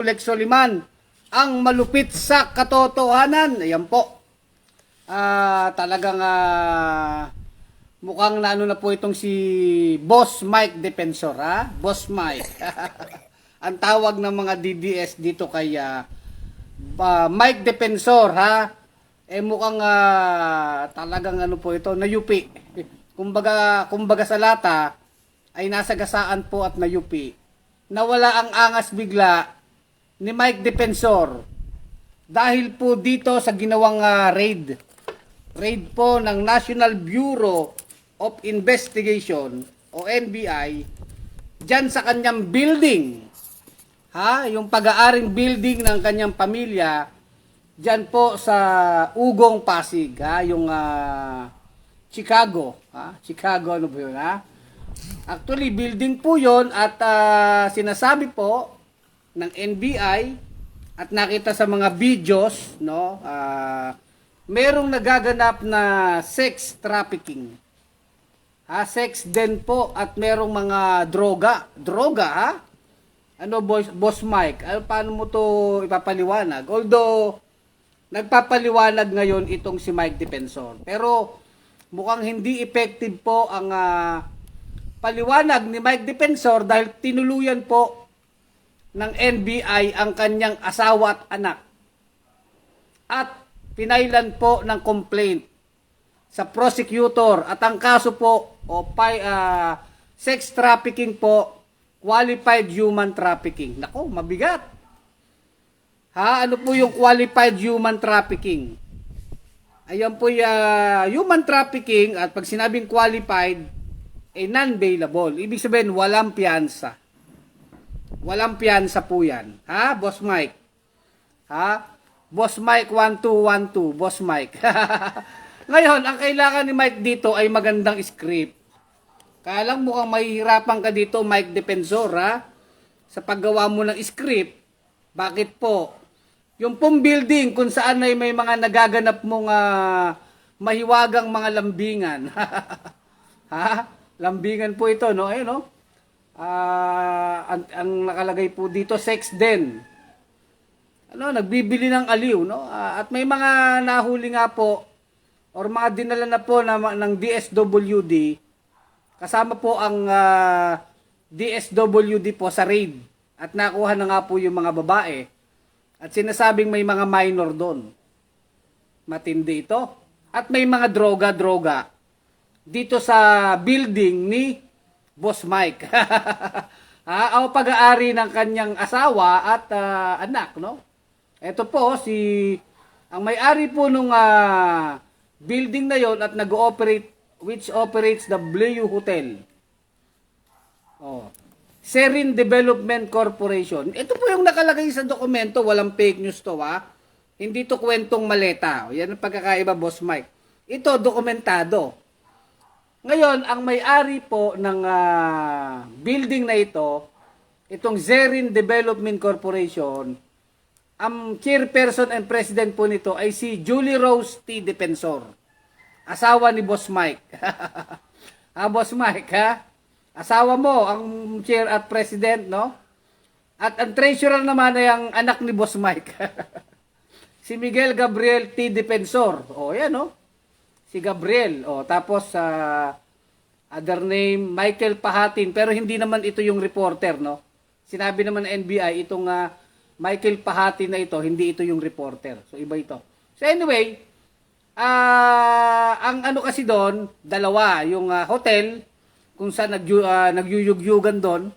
Lex Soliman, ang malupit sa katotohanan. Ayan po. Talagang mukhang naano na po itong si Boss Mike Defensor, ha? Boss Mike. Ang tawag ng mga DDS dito kay Mike Defensor, ha? Mukhang talagang ano po ito, nayupi. Kumbaga sa lata ay nasa gasaan po at nayupi. Nawala ang angas bigla ni Mike Defensor dahil po dito sa ginawang raid po ng National Bureau of Investigation o NBI dyan sa kanyang building, yung pag-aaring building ng kanyang pamilya dyan po sa Ugong, Pasig, yung Chicago, Chicago, ano ba yun, Actually, building po yon at sinasabi po ng NBI at nakita sa mga videos, no, merong nagaganap na sex trafficking. Sex din po at merong mga droga, Ano, Boss Mike? Paano mo to ipapaliwanag? Although nagpapaliwanag ngayon itong si Mike Defensor, pero mukhang hindi effective po ang paliwanag ni Mike Defensor dahil tinuluyan po ng NBI ang kanyang asawa at anak. At pinailan po ng complaint sa prosecutor at ang kaso po sex trafficking po, qualified human trafficking. Nako, mabigat. Ano po yung qualified human trafficking? Ayan po human trafficking at pag sinabing qualified, non-bailable. Ibig sabihin, walang piyansa. Walang piyansa po yan. Boss Mike? Boss Mike 1212, Boss Mike. Ngayon, ang kailangan ni Mike dito ay magandang script. Kaya lang mukhang mahihirapan ka dito, Mike Defensor, sa paggawa mo ng script. Bakit po? Yung pong building kung saan ay may mga nagaganap mong mahiwagang mga lambingan. Lambingan po ito, no? Ayun, no? Ang nakalagay po dito, sex din. Nagbibili ng aliw, no? At may mga nahuli nga po or mga dinala na po ng DSWD. Kasama po ang DSWD po sa raid. At nakuha na nga po yung mga babae. At sinasabing may mga minor doon. Matindi ito. At may mga droga dito sa building ni Boss Mike. Ang pag-aari ng kanyang asawa at anak, no? Ito po ang may-ari po nung building na yon at nag-ooperate, which operates the Blue Hotel. Serin Development Corporation. Ito po yung nakalagay sa dokumento, walang fake news to, Hindi to kwentong maleta. Yan ang pagkakaiba, Boss Mike. Ito dokumentado. Ngayon, ang may-ari po ng building na ito, itong Zerin Development Corporation, ang chairperson and president po nito ay si Julie Rose T. Defensor, asawa ni Boss Mike. Boss Mike, asawa mo ang chair at president, no? At ang treasurer naman ay ang anak ni Boss Mike. Si Miguel Gabriel T. Defensor. Yan, no? Si Gabriel. Tapos other name, Michael Pahatin. Pero hindi naman ito yung reporter, no? Sinabi naman ng NBI, itong Michael Pahatin na ito, hindi ito yung reporter. So, iba ito. So, anyway, ang ano kasi doon, dalawa. Yung hotel, kung saan nagyuyugyugan doon,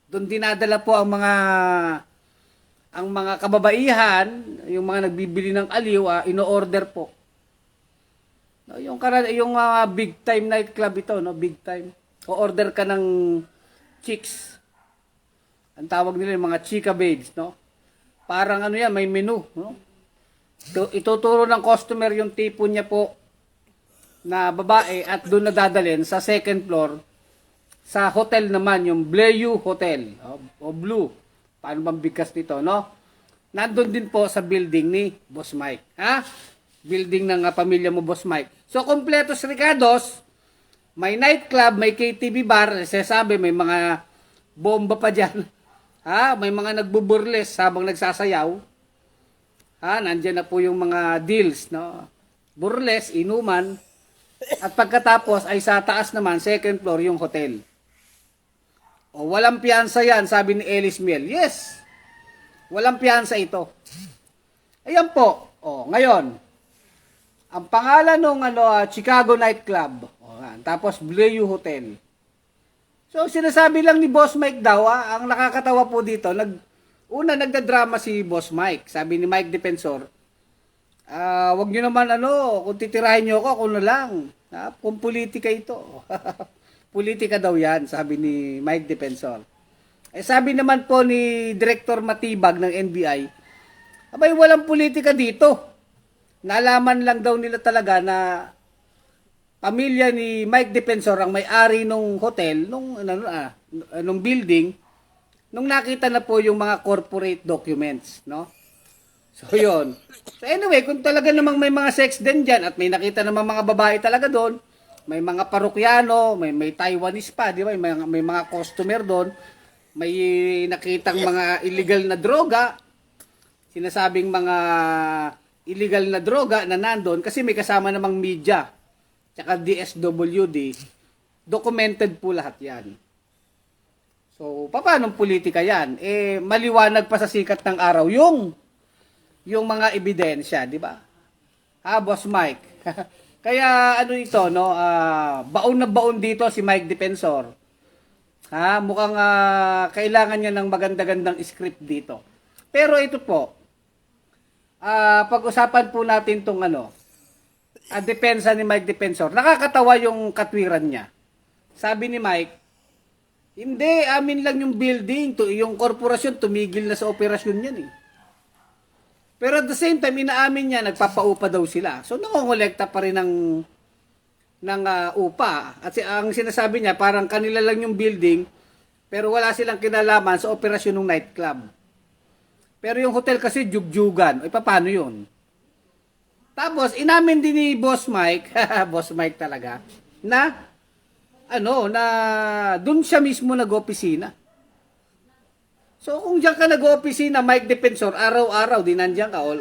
doon dinadala po ang mga kababaihan, yung mga nagbibili ng aliw, ino-order po. Yung big time nightclub ito, no? Big time. O-order ka ng chicks. Ang tawag nila yung mga chika babes, no? Parang may menu, no? Ituturo ng customer yung tipo niya po na babae at doon nadadalhin sa second floor. Sa hotel naman, yung Blue Hotel, o Blue. Paano bang bigkas nito, no? Nandun din po sa building ni Boss Mike, Building ng pamilya mo, Boss Mike. So, kompletos Ricardos, may nightclub, may KTV bar, sasabi, may mga bomba pa dyan. May mga nagbuburles habang nagsasayaw. Nandiyan na po yung mga deals, no? Burles, inuman, at pagkatapos ay sa taas naman, second floor, yung hotel. O, walang piyansa yan, sabi ni Ellis Miel. Yes, walang piyansa ito. Ayan po. O, ngayon, ang pangalan ng Chicago Nightclub. Tapos Blue Hotel. So, sinasabi lang ni Boss Mike daw, ang nakakatawa po dito, nagdadrama si Boss Mike. Sabi ni Mike Defensor, wag nyo naman kung titirahin nyo ako na lang. Kung politika ito. Politika daw yan, sabi ni Mike Defensor. Sabi naman po ni Director Matibag ng NBI, abay walang politika dito. Nalaman lang daw nila talaga na pamilya ni Mike Defensor ang may-ari nung hotel, nung building, nung nakita na po yung mga corporate documents, no? So, yun. So, anyway, kung talaga namang may mga sex din dyan at may nakita namang mga babae talaga doon, may mga parokyano, may Taiwanese pa, di ba? May mga customer doon, may nakitang mga illegal na droga, sinasabing mga illegal na droga na nandun kasi may kasama namang media, tsaka DSWD, documented po lahat yan. So, paano politika yan? Maliwanag pa sa sikat ng araw yung mga ebidensya, di ba? Boss Mike. Kaya ito, no? Baon na baon dito si Mike Defensor. Mukhang kailangan niya ng maganda-gandang script dito. Pero ito po, pag-usapan po natin tong depensa ni Mike Defensor. Nakakatawa yung katwiran niya. Sabi ni Mike, hindi, amin lang yung building. Yung korporasyon, tumigil na sa operasyon yan eh. Pero at the same time, inaamin niya, nagpapaupa daw sila. So, nangongolekta pa rin ng upa. At ang sinasabi niya, parang kanila lang yung building, pero wala silang kinalaman sa operasyon ng nightclub. Pero yung hotel kasi, jugjugan. Paano yun? Tapos, inamin din ni Boss Mike, Boss Mike talaga, na dun siya mismo nag-opisina. So, kung diyan ka nag-opisina, Mike Defensor, araw-araw, di nandiyan ka, o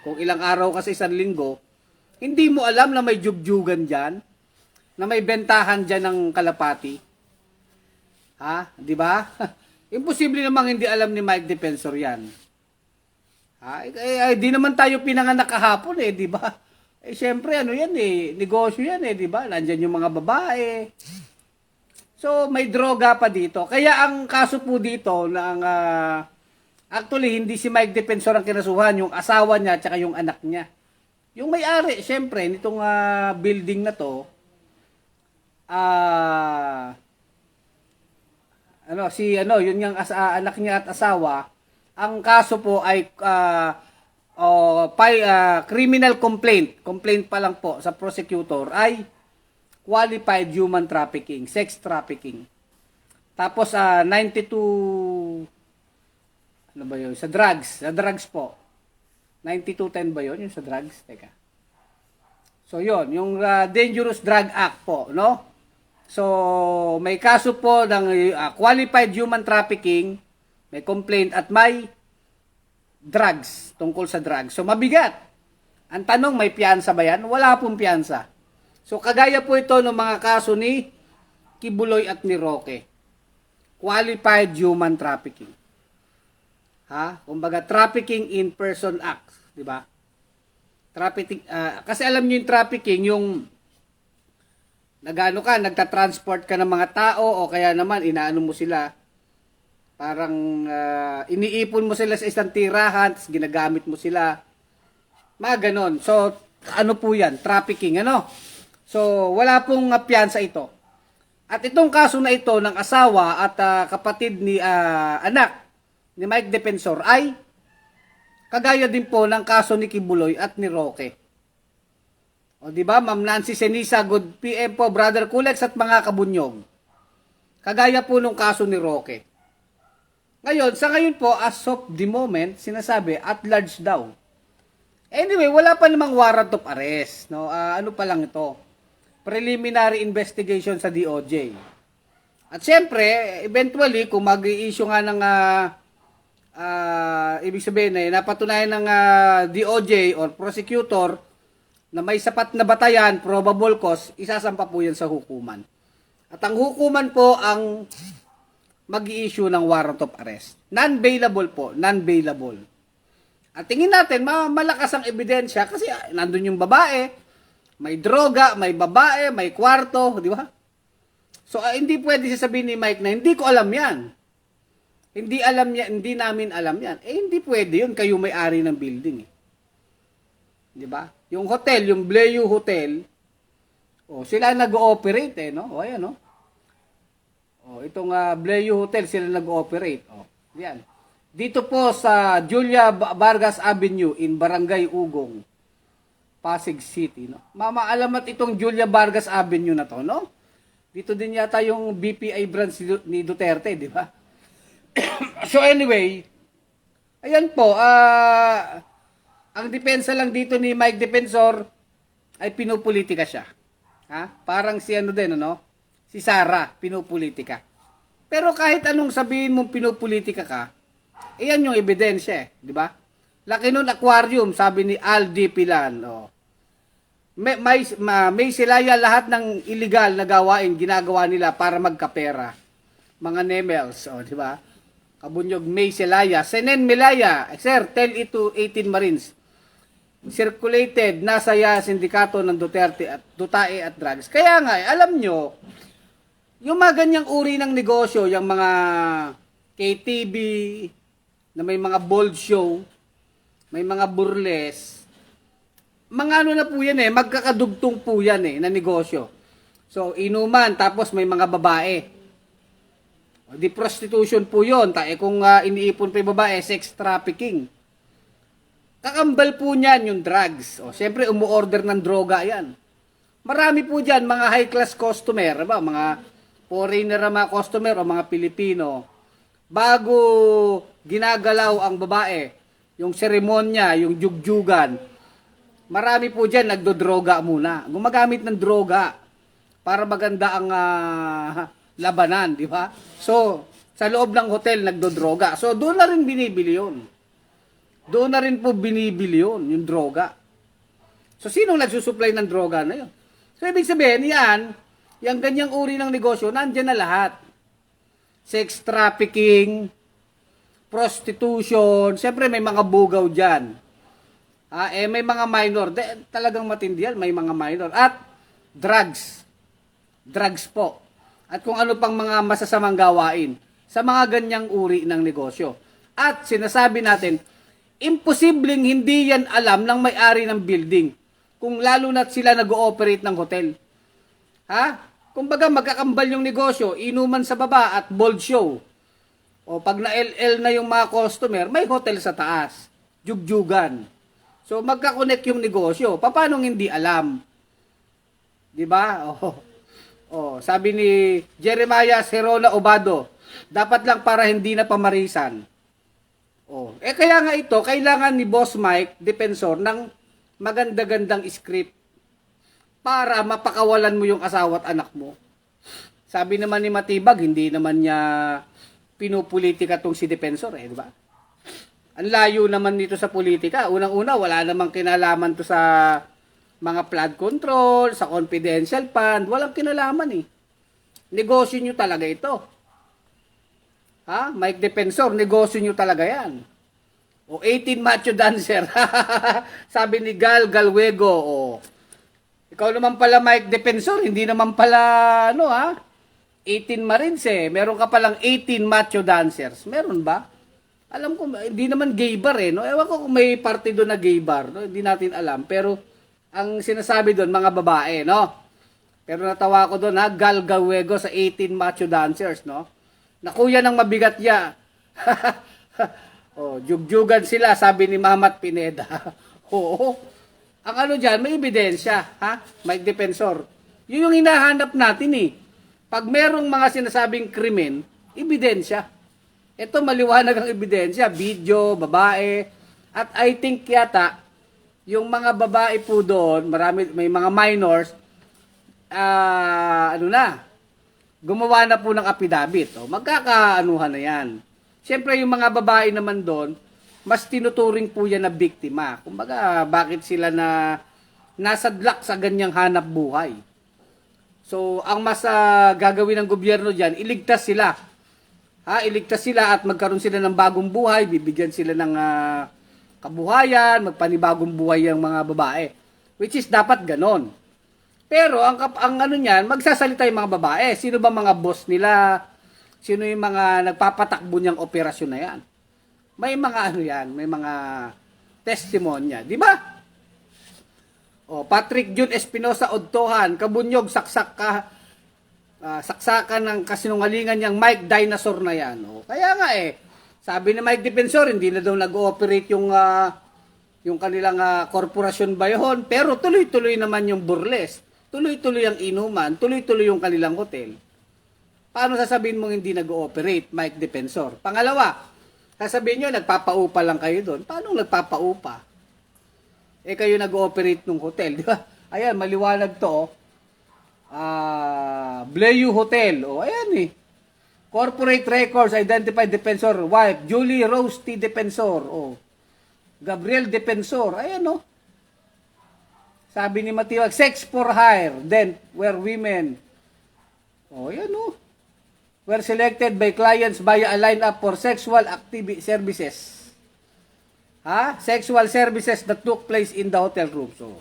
kung ilang araw ka sa isang linggo, hindi mo alam na may jugjugan dyan, na may bentahan dyan ng kalapati. Di ba? Imposible namang hindi alam ni Mike Defensor yan. Di naman tayo pinanganak kahapon di ba? Syempre, yan negosyo yan di ba? Nandiyan yung mga babae. So, may droga pa dito. Kaya ang kaso po dito, actually, hindi si Mike Defensor ang kinasuhan, yung asawa niya, tsaka yung anak niya. Yung may-ari, syempre, nitong building na to, yun yung anak niya at asawa, ang kaso po ay criminal complaint pa lang po sa prosecutor ay qualified human trafficking, sex trafficking. Tapos 92 ba yun? Sa drugs po. 9210 ba yun? Yung sa drugs? Teka. So yun, yung Dangerous Drug Act po, no? So may kaso po ng qualified human trafficking, may complaint at may drugs, tungkol sa drugs. So mabigat. Ang tanong, may piyansa ba yan? Wala pong piyansa. So, kagaya po ito ng mga kaso ni Kibuloy at ni Roque. Qualified human trafficking. Kumbaga, trafficking in person act. Di ba? Trafficking, kasi alam niyo yung trafficking, yung nagtatransport ka ng mga tao o kaya naman, inaano mo sila, parang iniipon mo sila sa isang tirahan, tapos ginagamit mo sila. Mga ganon. So, po yan? Trafficking, So, wala pong piyansa ito. At itong kaso na ito ng asawa at kapatid ni anak ni Mike Defensor ay kagaya din po ng kaso ni Kibuloy at ni Roque. O di ba, Ma'am Nancy Senisa, good PM po, Brother Kulex at mga kabunyog. Kagaya po nung kaso ni Roque. Ngayon, sa ngayon po, as of the moment, sinasabi at large daw. Anyway, wala pa namang warrant of arrest, no? Ano pa lang ito? Preliminary investigation sa DOJ. At syempre, eventually, kung mag-i-issue nga ng ibig sabihin napatunayan ng DOJ or prosecutor na may sapat na batayan, probable cause, isasampa po yan sa hukuman. At ang hukuman po ang mag-i-issue ng warrant of arrest. Non-bailable po, non-bailable. At tingin natin, malakas ang ebidensya kasi nandun yung babae, may droga, may babae, may kwarto, di ba? So, hindi pwede sasabihin ni Mike na hindi ko alam yan. Hindi alam niya, hindi namin alam yan. Hindi pwede yun, kayo may-ari ng building. Di ba? Yung hotel, yung Bleyu Hotel, sila nag-ooperate no? Ayan, no? Itong Bleyu Hotel, sila nag-ooperate. Yan. Dito po sa Julia Vargas Avenue in Barangay Ugong, Pasig City, no? Alamat itong Julia Vargas Avenue na to, no? Dito din yata yung BPI branch ni Duterte, di ba? So anyway, ayan po, ang depensa lang dito ni Mike Defensor ay pinupolitika siya. Parang si din, si Sara, pinupolitika. Pero kahit anong sabihin mong pinupolitika ka, ayan yung ebidensya, di ba? Laki nun aquarium, sabi ni Aldi Pilan. May silaya lahat ng illegal na gawain ginagawa nila para magkapera. Mga nemels, di ba? Kabunyog May Silaya. Senen Milaya, sir, tell it to 18 Marines. Circulated, nasaya sindikato ng Duterte at Dutae at drugs. Kaya nga, alam nyo, yung mga ganyang uri ng negosyo, yung mga KTV, na may mga bold show, may mga burles, mga ano na po yan magkakadugtong po yan na negosyo. So, inuman, tapos may mga babae. Di prostitution po yun. Kung iniipon pa yung babae, sex trafficking. Kakambal po niyan yung drugs. Siyempre, umuorder ng droga yan. Marami po dyan, mga high-class customer, mga foreigner na mga customer o mga Pilipino, bago ginagalaw ang babae, yung seremonya, yung jugjugan, marami po dyan nagdodroga muna. Gumagamit ng droga para maganda ang labanan, di ba? So, sa loob ng hotel nagdodroga. So, doon na rin binibili yun. Doon na rin po binibili yun, yung droga. So, sinong nagsusupply ng droga na yun? So, ibig sabihin, yung ganyang uri ng negosyo, nandyan na lahat. Sex trafficking, prostitution, siyempre may mga bugaw dyan. May mga minor, talagang matindi yan, may mga minor. At drugs. Drugs po. At kung ano pang mga masasamang gawain sa mga ganyang uri ng negosyo. At sinasabi natin, imposibleng hindi yan alam ng may-ari ng building. Kung lalo na't sila nag-ooperate ng hotel. Kumbaga magkakambal yung negosyo, inuman sa baba at bold show. O pag na-LL na yung mga customer, may hotel sa taas. Jugjugan. So magka-connect yung negosyo. Paano hindi alam? 'Di ba? Sabi ni Jeremiah Serona Obado, dapat lang para hindi na pamarisan. Kaya nga ito, kailangan ni Boss Mike Defensor ng maganda-gandang script para mapakawalan mo yung asawa at anak mo. Sabi naman ni Matibag, hindi naman niya pinupolitika tong si Defensor, di ba? Ang layo naman nito sa politika. Unang-una, wala namang kinalaman to sa mga flood control, sa confidential fund. Walang kinalaman Negosyo nyo talaga ito. Mike Defensor, negosyo nyo talaga yan. 18 macho dancer. Sabi ni Gal Galwego, ikaw naman pala Mike Defensor, hindi naman pala 18 Marines Meron ka palang 18 macho dancers. Meron ba? Alam ko, hindi naman gay bar Ewan ko kung may party doon na gay bar, Hindi natin alam. Pero, ang sinasabi doon, mga babae, Pero natawa ko doon, Gal Galwego sa 18 macho dancers, Nakuya ng mabigat ya. Jugjugan sila, sabi ni Mamat Pineda. Oo. Ang ano dyan, may ebidensya, Mike Defensor. Yun yung hinahanap natin Pag merong mga sinasabing krimen, ebidensya. Ito maliwanag ang ebidensya, video, babae. At I think yata, yung mga babae po doon, may mga minors, gumawa na po ng affidavit. O, magkakaanuhan na yan. Siyempre, yung mga babae naman doon, mas tinuturing po yan na biktima. Kumbaga, bakit sila na nasadlak sa ganyang hanap buhay? So, ang mas gagawin ng gobyerno dyan, iligtas sila. Iligtas sila at magkaroon sila ng bagong buhay, bibigyan sila ng kabuhayan, magpanibagong buhay ang mga babae. Which is dapat ganon. Pero ang ano niyan, magsasalita yung mga babae. Sino ba mga boss nila? Sino yung mga nagpapatakbo niyang operasyon na yan? May mga ano yan, may mga testimonya, di ba? Patrick Jun Espinosa Odtohan, kabunyog, saksakan ng kasinungalingan niyang Mike Dinosaur na yan. Kaya nga sabi ni Mike Defensor, hindi na daw nag-ooperate yung kanilang korporasyon ba yun? Pero tuloy-tuloy naman yung burles. Tuloy-tuloy ang inuman, tuloy-tuloy yung kanilang hotel. Paano sasabihin mong hindi nag-ooperate, Mike Defensor? Pangalawa, sasabihin nyo, nagpapaupa lang kayo doon. Paano nagpapaupa? Kayo nag-ooperate ng hotel, di ba? Ayan, maliwanag to. Bleyu Hotel. Ayan Corporate records, identified Defensor, wife, Julie Rose T. Defensor. Gabriel Defensor. Ayan Sabi ni Matiwag, sex for hire, then were women. Ayan were selected by clients via a lineup for sexual services. Sexual services that took place in the hotel room. So,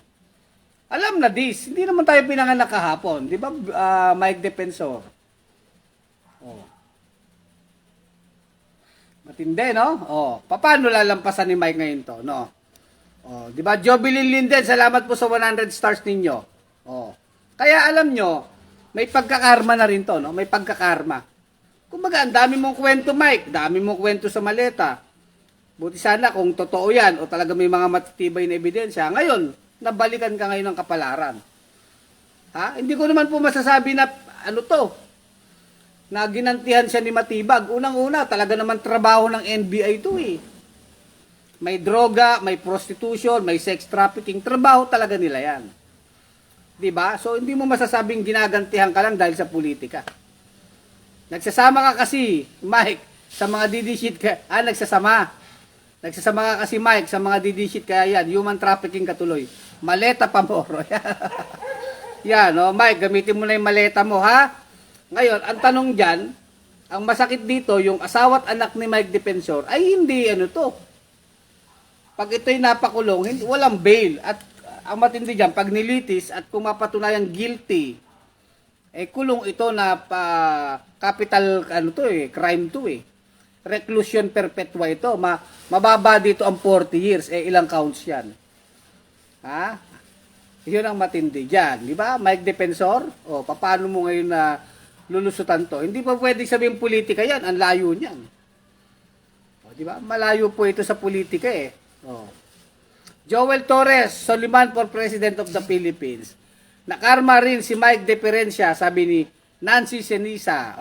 alam na this. Hindi naman tayo pinanganak kahapon. Di ba, Mike Defensor? Matindi, no? Paano lalampasan ni Mike ngayon to, no? Di ba, Jobilin Linden, salamat po sa 100 stars ninyo. Kaya alam nyo, may pagkakarma na rin to, no? May pagkakarma. Kumbaga, ang dami mong kwento, Mike. Dami mong kwento sa maleta. Buti sana kung totoo yan o talaga may mga matitibay na ebidensya. Ngayon, nabalikan ka ngayon ng kapalaran. Hindi ko naman po masasabi na na ginantihan siya ni Matibag. Unang-una, talaga naman trabaho ng NBI ito May droga, may prostitution, may sex trafficking. Trabaho talaga nila yan. Diba? So, hindi mo masasabing ginagantihan ka lang dahil sa politika. Nagsasama ka kasi, Mike, sa mga DD-shit ka. Nagsasama. Nagsasama ka kasi, Mike, sa mga DD-shit kaya yan. Human trafficking katuloy. Maleta pa mo. Yan, Mike, gamitin mo na yung maleta mo, Ngayon, ang tanong dyan, ang masakit dito, yung asawa at anak ni Mike Defensor, ay hindi Pag ito'y napakulong, walang bail. At ang matindi dyan, pag nilitis at kung mapatunayang guilty, kulong ito na capital crime to reclusion perpetua ito. Mababa dito ang 40 years. Ilang counts yan? Yun ang matindi dyan. Di ba? Mike Defensor, paano mo ngayon na lulusutan to? Hindi pa pwedeng sabihin politika yan. Ang layo niyan. Di ba? Malayo po ito sa politika Joel Torres, Soliman for President of the Philippines. Nakarma rin si Mike Deferencia, sabi ni Nancy Senisa.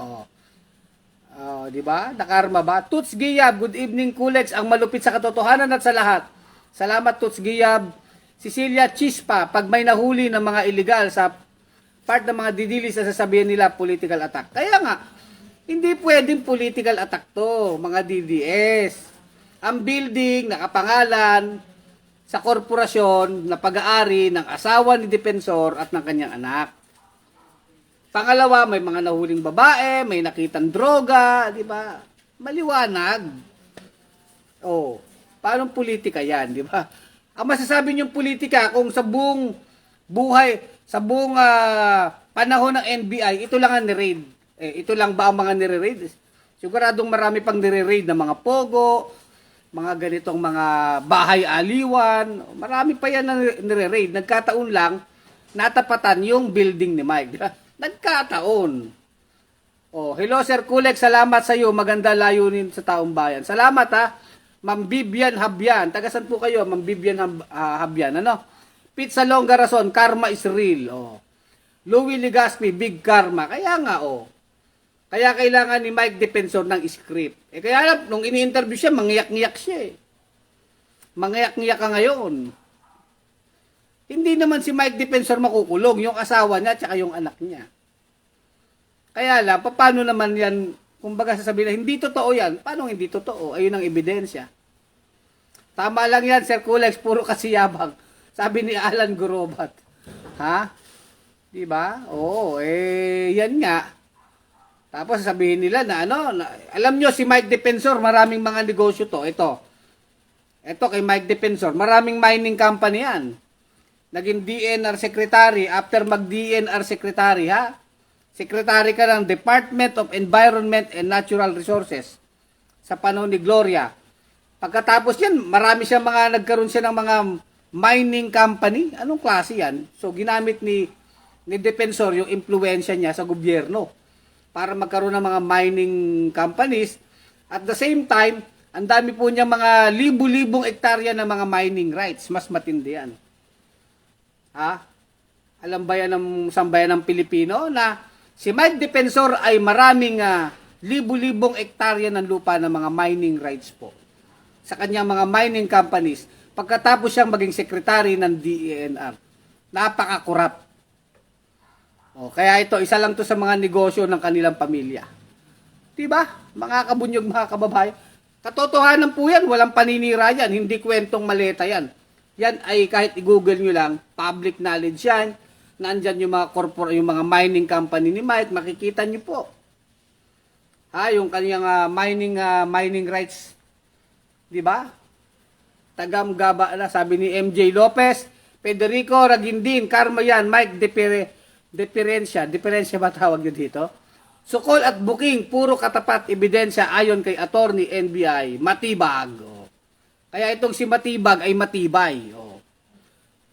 Di ba? Nakarma ba? Toots Giyab, good evening Kulex, ang malupit sa katotohanan at sa lahat. Salamat Toots Giyab. Cecilia Chispa, pag may nahuli ng mga illegal sa part ng mga didilis na sasabihin nila political attack. Kaya nga, hindi pwedeng political attack to, mga DDS. Ang building, nakapangalan sa korporasyon na pag-aari ng asawa ni Defensor at ng kanyang anak. Pangalawa, may mga nahuling babae, may nakitang droga, di ba? Maliwanag. Paano politika yan, di ba? Ang masasabi niyong politika kung sa buong buhay, sa buong panahon ng NBI, ito lang ang ni-raid. Ito lang ba ang mga nire-raid? Siguradong marami pang nire-raid ng mga pogo, mga ganitong mga bahay aliwan, marami pa yan na nire-raid. Nagkataon lang, natapatan yung building ni Mike. Nagkataon. Hello Sir Kulek, salamat sa iyo. Maganda layunin sa taong bayan. Salamat Ma'am Bibian Habyan. Tagasan po kayo, Ma'am Bibian Habyan. Pizza Longa Rason, karma is real. Louie Legaspi, big karma. Kaya nga Kaya kailangan ni Mike Defensor ng script. Kaya alam, nung ini-interview siya, mangyak-ngiyak siya Mangyak-ngiyak ka ngayon. Hindi naman si Mike Defensor makukulong, yung asawa niya at saka yung anak niya. Kaya lang, paano naman yan, kumbaga sasabihin na, hindi totoo yan. Paano hindi totoo? Ayun ang ebidensya. Tama lang yan, Sir Kulex, puro kasiyabang. Sabi ni Alan Gurobat. Ha? Di ba? Oo, yan nga. Tapos sabihin nila na alam nyo si Mike Defensor, maraming mga negosyo to. Ito kay Mike Defensor, maraming mining company yan. Naging DNR secretary, after mag-DNR secretary, ha? Secretary ka ng Department of Environment and Natural Resources sa panahon ni Gloria. Pagkatapos yan, marami siya nagkaroon siya ng mga mining company. Anong klase yan? So, ginamit ni Defensor yung impluensya niya sa gobyerno para magkaroon ng mga mining companies. At the same time, ang dami po niya mga libu-libong ektarya ng mga mining rights. Mas matindi yan. Ha? Alam ba yan ng sambayan ng Pilipino na si Mike Defensor ay maraming libu-libong ektarya ng lupa ng mga mining rights po sa kanyang mga mining companies pagkatapos siyang maging secretary ng DENR. Napaka-corrupt. Kaya ito, isa lang to sa mga negosyo ng kanilang pamilya. Diba? Mga kabunyog, mga kababayan. Katotohanan po yan, walang paninira yan, hindi kwentong maleta yan. Yan ay kahit i-google nyo lang, public knowledge yan. Nandyan yung mga yung mga mining company ni Mike, makikita nyo po. Yung kanyang mining rights. Di ba? Tagam-gaba na, sabi ni MJ Lopez, Federico Ragindin, karma yan, Mike Diferensya ba tawag nyo dito? Sukol at booking, puro katapat ebidensya ayon kay attorney NBI, matibag. Kaya itong si Matibag ay matibay.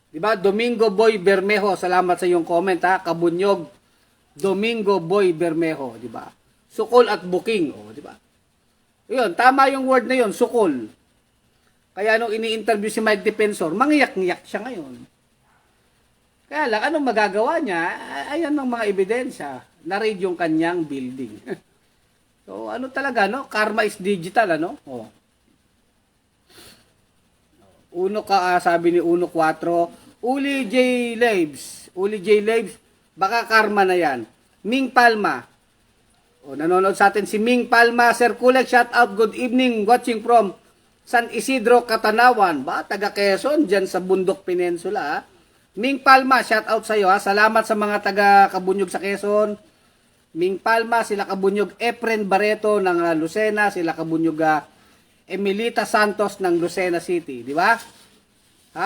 Diba? Domingo Boy Bermejo, salamat sa iyong comment ha. Kabunyog, Domingo Boy Bermejo, diba? Sukol at booking, diba? Yun, tama yung word na yun, sukol. Kaya nung ini-interview si Mike Defensor, mangyak-ngyak siya ngayon. Kaya lang, anong magagawa niya? Ayan ang mga ebidensya. Na-raid yung kanyang building. So, talaga, no? Karma is digital, ano? Sabi ni Uno 4, Uli J. Labes, baka karma na yan. Ming Palma. Nanonood sa atin si Ming Palma. Sir Kulek, shout out, good evening, watching from San Isidro, Catanawan. Taga Quezon, dyan sa Bundok Peninsula, ha? Ming Palma, shout out sa iyo, ha? Salamat sa mga taga Kabunyog sa Quezon. Ming Palma, sila Kabunyog Efren Barreto ng Lucena, sila Kabunyog Emilita Santos ng Lucena City, di ba?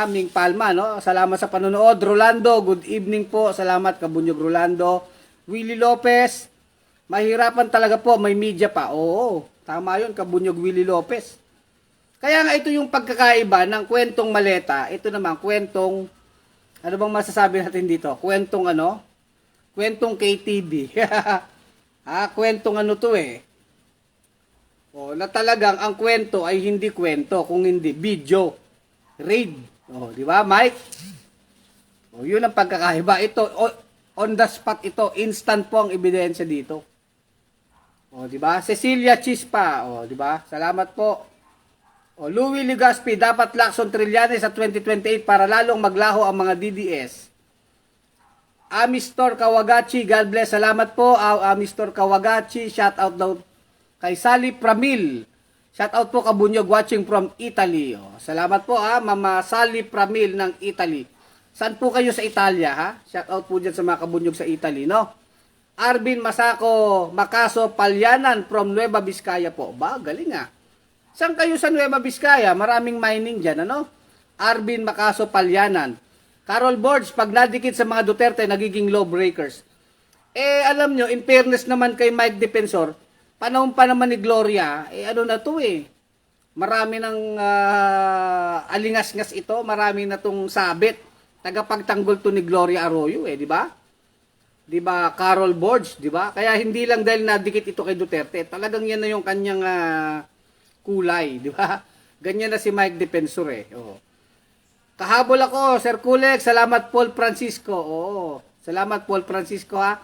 Ming Palma, no? Salamat sa panonood. Rolando, good evening po. Salamat, Kabunyog Rolando. Willie Lopez, mahirapan talaga po, may media pa. Oo, tama yun, Kabunyog Willie Lopez. Kaya nga ito yung pagkakaiba ng kwentong maleta. Ito naman, kwentong, ano bang masasabi natin dito? Kwentong Kwentong KTV. Kwentong to na talagang ang kwento ay hindi kwento, kung hindi video. Raid. Di ba, Mike? Yun ang pagkakaiba. Ito, on the spot ito, instant po ang ebidensya dito. Di ba? Cecilia Chispa, di ba? Salamat po. Louie Legaspi, dapat Lacson Trillanes sa 2028 para lalong maglaho ang mga DDS. Amistor Kawagachi, God bless. Salamat po, Amistor Kawagachi. Shout out daw kay Sally Pramil. Shout out po, Kabunyog, watching from Italy. Salamat po, Mama Sally Pramil ng Italy. Saan po kayo sa Italia, ha? Shout out po dyan sa mga Kabunyog sa Italy, no? Arvin Masako Makaso Palyanan from Nueva Vizcaya po. Galing Saan kayo sa Nueva Vizcaya? Maraming mining dyan, ano? Arvin Makaso Palyanan. Carol Borges, pag nadikit sa mga Duterte, nagiging lawbreakers. Alam nyo, in fairness naman kay Mike Defensor, panahon pa naman ni Gloria, marami ng alingas-ngas ito, marami na tong sabit, tagapagtanggol to ni Gloria Arroyo, di ba? Di ba, Carol Borges, di ba? Kaya hindi lang dahil nadikit ito kay Duterte, talagang yan na yung kanyang kulay, di ba? Ganyan na si Mike Defensor, Kahabol ako, Sir Kulek, salamat Paul Francisco. Salamat Paul Francisco, ha.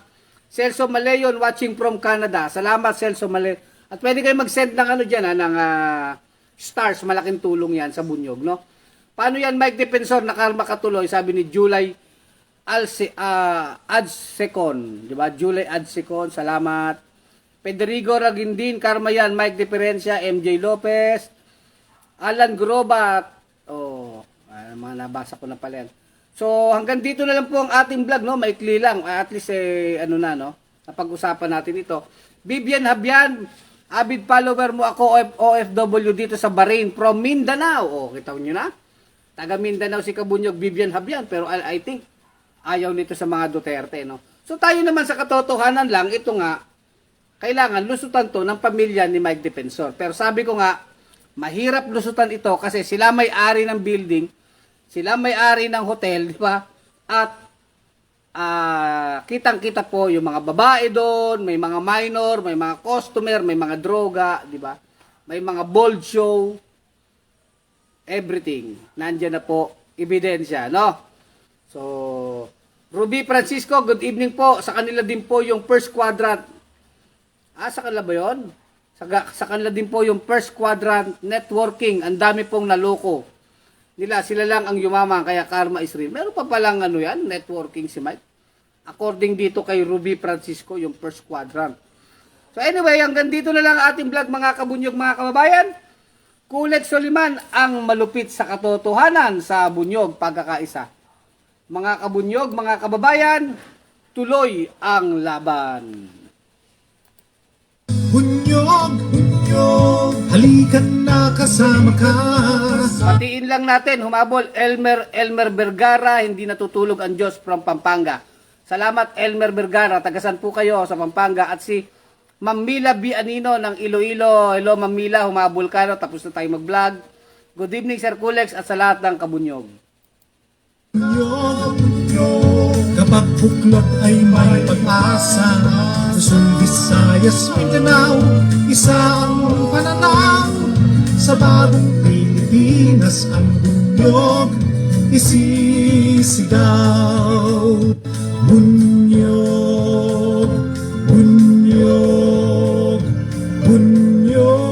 Celso Maleyon watching from Canada. Salamat Celso Maleyon. At pwede kayo mag-send ng ng stars, malaking tulong yan sa Bunyog, no? Paano yan, Mike Defensor, nakarma katuloy, sabi ni July Adsecon, di ba? Julie Adsecon, salamat. Federico Ragindin, Carmayan, Mike Diferencia, MJ Lopez, Alan Grobat. Oh, mga nabasa ko na pala yan. So, hanggang dito na lang po ang ating vlog, no? Maikli lang. At least, ano na, no? Napag-usapan natin ito. Vivian Habian, avid follower mo ako, OFW dito sa Bahrain from Mindanao. Oh, kita nyo na? Taga Mindanao si Kabunyog, Vivian Habian. Pero I think, ayaw nito sa mga Duterte, no? So, tayo naman sa katotohanan lang, ito nga, kailangan lusutan to ng pamilya ni Mike Defensor. Pero sabi ko nga, mahirap lusutan ito kasi sila may-ari ng building, sila may-ari ng hotel, di ba? At kitang-kita po yung mga babae doon, may mga minor, may mga customer, may mga droga, di ba? May mga bold show, everything. Nandiyan na po, ebidensya, no? So, Ruby Francisco, good evening po. Sa kanila din po yung first quadrant. Sa kanila ba yun? Sa kanila din po yung first quadrant networking. Ang dami pong naloko. Sila lang ang yumaman, kaya karma is real. Meron pa palang ano yan, networking si Mike. According dito kay Ruby Francisco, yung first quadrant. So anyway, hanggang dito na lang ating vlog mga kabunyog, mga kababayan. Kulet Soliman, ang malupit sa katotohanan sa bunyog pagkakaisa. Mga kabunyog, mga kababayan, tuloy ang laban. Bunyog, bunyog, halikan na kasama ka. Patiin lang natin, humabol Elmer Vergara, hindi natutulog ang Diyos from Pampanga. Salamat Elmer Vergara, tagasan po kayo sa Pampanga. At si Mamila Bianino ng Iloilo. Hello Mamila, humabol ka, no? Tapos na tayo mag-vlog. Good evening Sir Kulex at sa lahat ng kabunyog. Bunyog, bunyog, kapag buklod ay may pag-asa. Luzon, Visayas, Mindanao, isa ang pananaw. Sa bagong Pilipinas ang bunyog isisigaw. Bunyog, bunyog, bunyog.